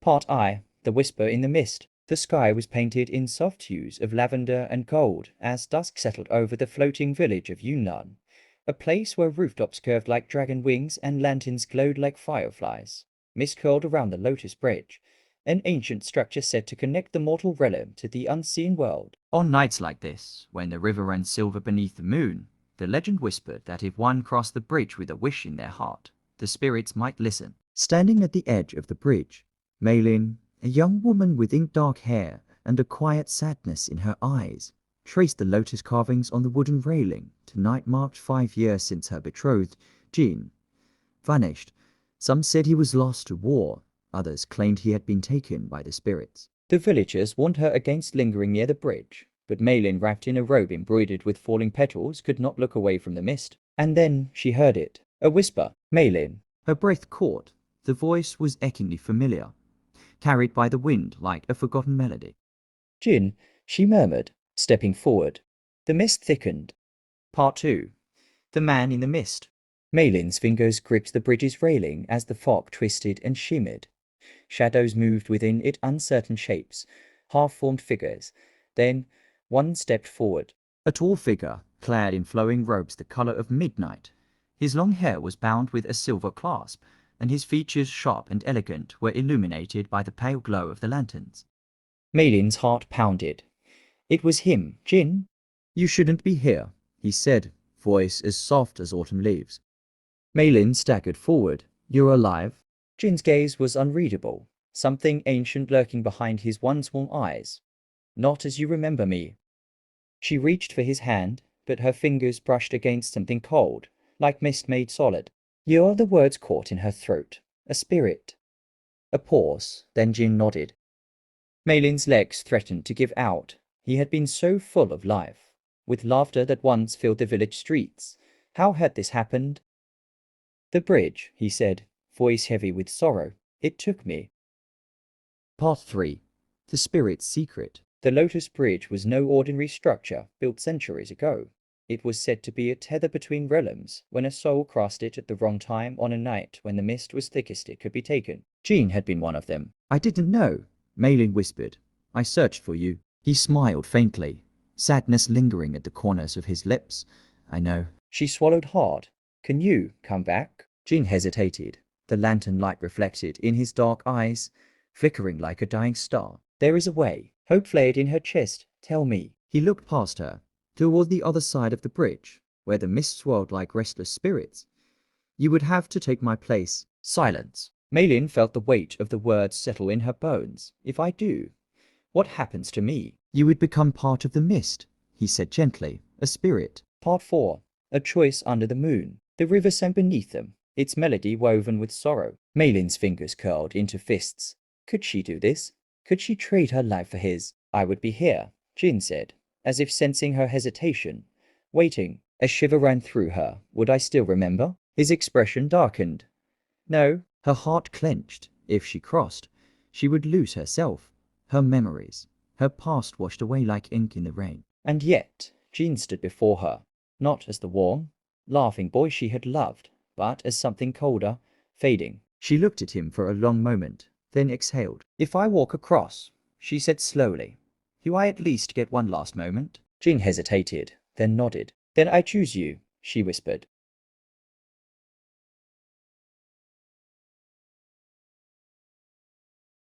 Part I. The Whisper in the Mist. The sky was painted in soft hues of lavender and gold as dusk settled over the floating village of Yunnan, a place where rooftops curved like dragon wings and lanterns glowed like fireflies. Mist curled around the Lotus Bridge, an ancient structure said to connect the mortal realm to the unseen world. On nights like this, when the river ran silver beneath the moon, the legend whispered that if one crossed the bridge with a wish in their heart, the spirits might listen. Standing at the edge of the bridge, Maylin, a young woman with ink-dark hair and a quiet sadness in her eyes, traced the lotus carvings on the wooden railing. Tonight marked 5 years since her betrothed, Jin, vanished. Some said he was lost to war, others claimed he had been taken by the spirits. The villagers warned her against lingering near the bridge, but Maylin, wrapped in a robe embroidered with falling petals, could not look away from the mist. And then she heard it, a whisper. Maylin. Her breath caught. The voice was achingly familiar, carried by the wind like a forgotten melody. Jin, she murmured, stepping forward. The mist thickened. Part 2. The Man in the Mist. Maylin's fingers gripped the bridge's railing as the fog twisted and shimmered. Shadows moved within it, uncertain shapes, half-formed figures. Then one stepped forward. A tall figure, clad in flowing robes the color of midnight. His long hair was bound with a silver clasp, and his features, sharp and elegant, were illuminated by the pale glow of the lanterns. Maylin's heart pounded. It was him, Jin. You shouldn't be here, he said, voice as soft as autumn leaves. Maylin staggered forward. You're alive? Jin's gaze was unreadable, something ancient lurking behind his once warm eyes. Not as you remember me. She reached for his hand, but her fingers brushed against something cold, like mist made solid. You're the words caught in her throat. A spirit. A pause, then Jin nodded. Maylin's legs threatened to give out. He had been so full of life, with laughter that once filled the village streets. How had this happened? The bridge, he said, voice heavy with sorrow. It took me. Part 3. The Spirit's Secret. The Lotus Bridge was no ordinary structure built centuries ago. It was said to be a tether between realms. When a soul crossed it at the wrong time on a night when the mist was thickest it could be taken. Jin had been one of them. I didn't know, Maylin whispered. I searched for you. He smiled faintly, sadness lingering at the corners of his lips. I know. She swallowed hard. Can you come back? Jin hesitated, the lantern light reflected in his dark eyes, flickering like a dying star. There is a way. Hope flared in her chest. Tell me. He looked past her, toward the other side of the bridge, where the mist swirled like restless spirits. You would have to take my place. Silence. Maylin felt the weight of the words settle in her bones. If I do, what happens to me? You would become part of the mist, he said gently, a spirit. Part 4. A Choice Under the Moon. The river sang beneath them, its melody woven with sorrow. Maylin's fingers curled into fists. Could she do this? Could she trade her life for his? I would be here, Jin said, as if sensing her hesitation. Waiting. A shiver ran through her. Would I still remember? His expression darkened. No. Her heart clenched. If she crossed, she would lose herself, her memories, her past washed away like ink in the rain. And yet, Jin stood before her, not as the warm, laughing boy she had loved, but as something colder, fading. She looked at him for a long moment, then exhaled. If I walk across, she said slowly, do I at least get one last moment? Jin hesitated, then nodded. Then I choose you, she whispered.